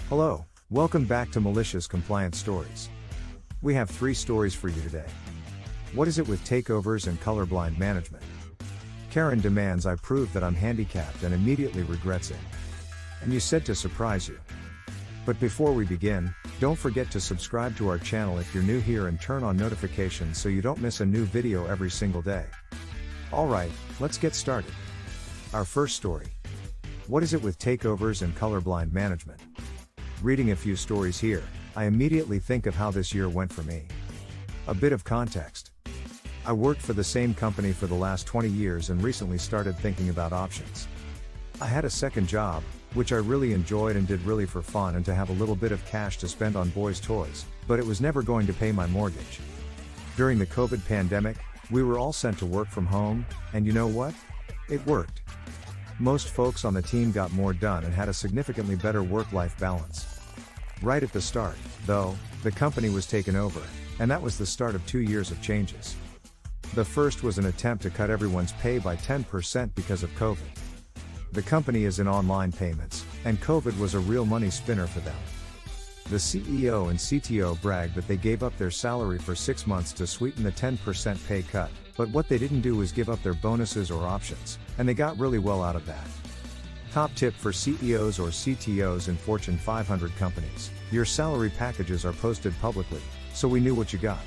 Hello, welcome back to Malicious Compliance Stories. We have 3 stories for you today. What is it with takeovers and colorblind management? Karen demands I prove that I'm handicapped and immediately regrets it. And you said to surprise you. But before we begin, don't forget to subscribe to our channel if you're new here and turn on notifications so you don't miss a new video every single day. Alright, let's get started. Our first story. What is it with takeovers and colorblind management? Reading a few stories here, I immediately think of how this year went for me. A bit of context. I worked for the same company for the last 20 years and recently started thinking about options. I had a second job, which I really enjoyed and did really for fun and to have a little bit of cash to spend on boys' toys, but it was never going to pay my mortgage. During the COVID pandemic, we were all sent to work from home, and you know what? It worked. Most folks on the team got more done and had a significantly better work-life balance. Right at the start, though, the company was taken over, and that was the start of 2 years of changes. The first was an attempt to cut everyone's pay by 10% because of COVID. The company is in online payments, and COVID was a real money spinner for them. The CEO and CTO bragged that they gave up their salary for 6 months to sweeten the 10% pay cut, but what they didn't do was give up their bonuses or options, and they got really well out of that. Top tip for CEOs or CTOs in Fortune 500 companies: your salary packages are posted publicly, so we knew what you got.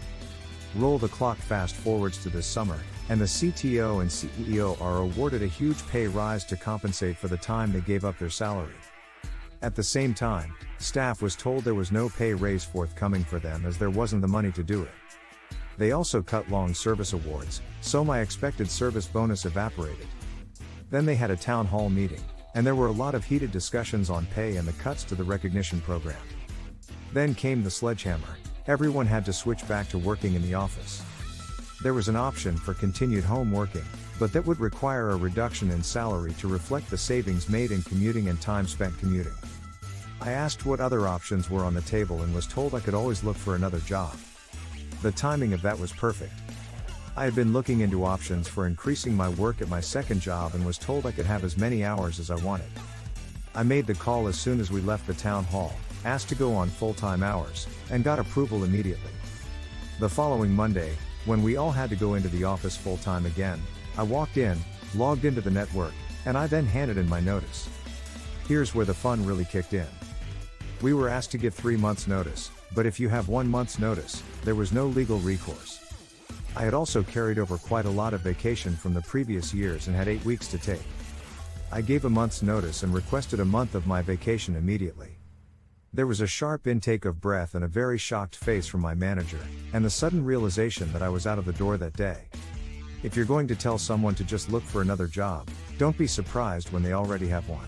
Roll the clock fast forwards to this summer, and the CTO and CEO are awarded a huge pay rise to compensate for the time they gave up their salary. At the same time, staff was told there was no pay raise forthcoming for them as there wasn't the money to do it. They also cut long service awards, so my expected service bonus evaporated. Then they had a town hall meeting, and there were a lot of heated discussions on pay and the cuts to the recognition program. Then came the sledgehammer: everyone had to switch back to working in the office. There was an option for continued home working, but that would require a reduction in salary to reflect the savings made in commuting and time spent commuting. I asked what other options were on the table and was told I could always look for another job. The timing of that was perfect. I had been looking into options for increasing my work at my second job and was told I could have as many hours as I wanted. I made the call as soon as we left the town hall, asked to go on full-time hours, and got approval immediately. The following Monday, when we all had to go into the office full-time again, I walked in, logged into the network, and I then handed in my notice. Here's where the fun really kicked in. We were asked to give 3 months' notice, but if you have 1 month's notice, there was no legal recourse. I had also carried over quite a lot of vacation from the previous years and had 8 weeks to take. I gave a month's notice and requested a month of my vacation immediately. There was a sharp intake of breath and a very shocked face from my manager, and the sudden realization that I was out of the door that day. If you're going to tell someone to just look for another job, don't be surprised when they already have one.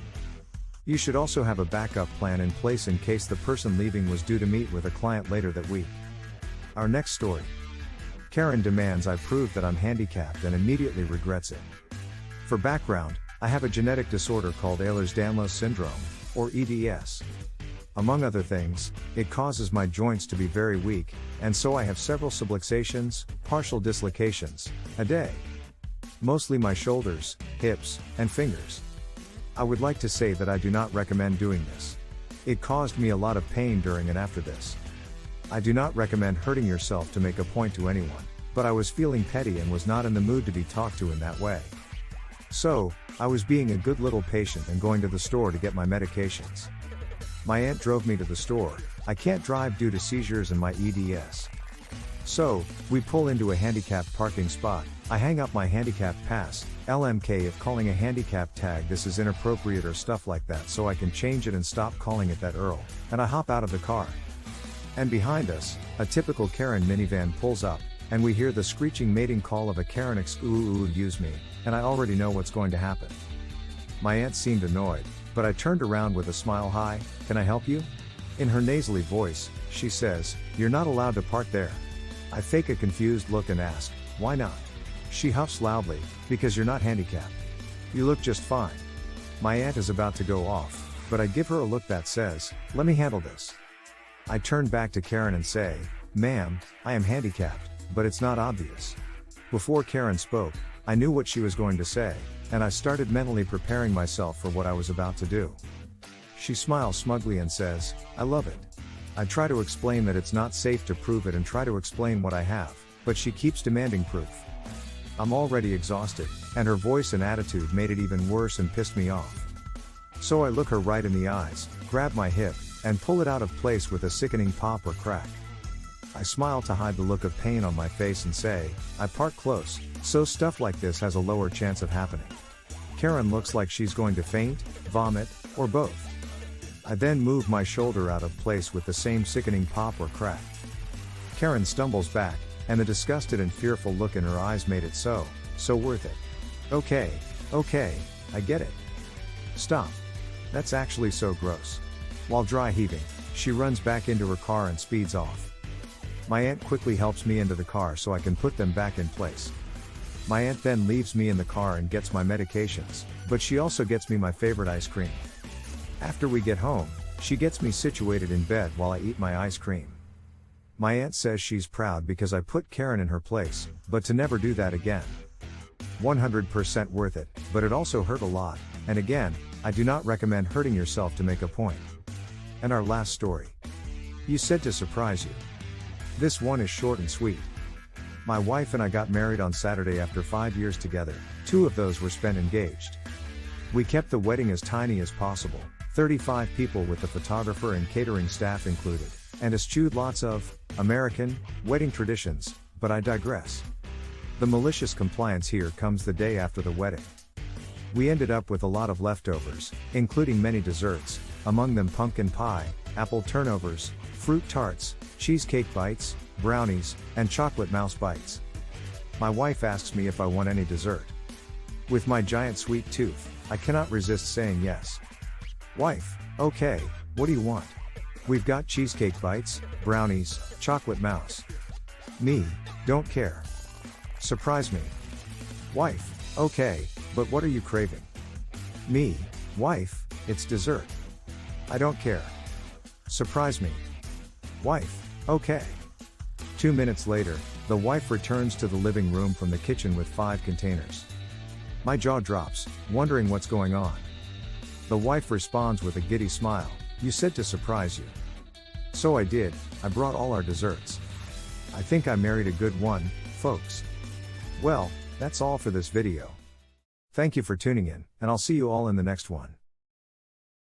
You should also have a backup plan in place in case the person leaving was due to meet with a client later that week. Our next story. Karen demands I prove that I'm handicapped and immediately regrets it. For background, I have a genetic disorder called Ehlers-Danlos syndrome, or EDS. Among other things, it causes my joints to be very weak, and so I have several subluxations, partial dislocations, a day. Mostly my shoulders, hips, and fingers. I would like to say that I do not recommend doing this. It caused me a lot of pain during and after this. I do not recommend hurting yourself to make a point to anyone, but I was feeling petty and was not in the mood to be talked to in that way. So, I was being a good little patient and going to the store to get my medications. My aunt drove me to the store. I can't drive due to seizures and my EDS. So, we pull into a handicapped parking spot. I hang up my handicap pass, LMK if calling a handicap tag this is inappropriate or stuff like that, so I can change it and stop calling it that Earl, and I hop out of the car. And behind us, a typical Karen minivan pulls up, and we hear the screeching mating call of a Karen excuse me, and I already know what's going to happen. My aunt seemed annoyed, but I turned around with a smile. "Hi, can I help you?" In her nasally voice, she says, "You're not allowed to park there." I fake a confused look and ask, "Why not?" She huffs loudly, "Because you're not handicapped. You look just fine." My aunt is about to go off, but I give her a look that says, "Let me handle this." I turn back to Karen and say, "Ma'am, I am handicapped, but it's not obvious." Before Karen spoke, I knew what she was going to say, and I started mentally preparing myself for what I was about to do. She smiles smugly and says, I love it. I try to explain that it's not safe to prove it and try to explain what I have, but she keeps demanding proof. I'm already exhausted, and her voice and attitude made it even worse and pissed me off. So I look her right in the eyes, grab my hip, and pull it out of place with a sickening pop or crack. I smile to hide the look of pain on my face and say, I park close, so stuff like this has a lower chance of happening. Karen looks like she's going to faint, vomit, or both. I then move my shoulder out of place with the same sickening pop or crack. Karen stumbles back, and the disgusted and fearful look in her eyes made it so worth it. Okay, I get it. Stop. That's actually so gross. While dry heaving, she runs back into her car and speeds off. My aunt quickly helps me into the car so I can put them back in place. My aunt then leaves me in the car and gets my medications, but she also gets me my favorite ice cream. After we get home, she gets me situated in bed while I eat my ice cream. My aunt says she's proud because I put Karen in her place, but to never do that again. 100% worth it, but it also hurt a lot, and again, I do not recommend hurting yourself to make a point. And our last story. You said to surprise you. This one is short and sweet. My wife and I got married on Saturday after 5 years together, 2 of those were spent engaged. We kept the wedding as tiny as possible, 35 people with the photographer and catering staff included, and eschewed lots of American wedding traditions, but I digress. The malicious compliance here comes the day after the wedding. We ended up with a lot of leftovers, including many desserts, among them pumpkin pie, apple turnovers, fruit tarts, cheesecake bites, brownies, and chocolate mouse bites. My wife asks me if I want any dessert. With my giant sweet tooth, I cannot resist saying yes. Wife, okay, what do you want? We've got cheesecake bites, brownies, chocolate mouse. Me, don't care. Surprise me. Wife, okay, but what are you craving? Me, wife, it's dessert. I don't care. Surprise me. Wife, okay. 2 minutes later, the wife returns to the living room from the kitchen with 5 containers. My jaw drops, wondering what's going on. The wife responds with a giddy smile, you said to surprise you. So I did, I brought all our desserts. I think I married a good one, folks. Well, that's all for this video. Thank you for tuning in, and I'll see you all in the next one.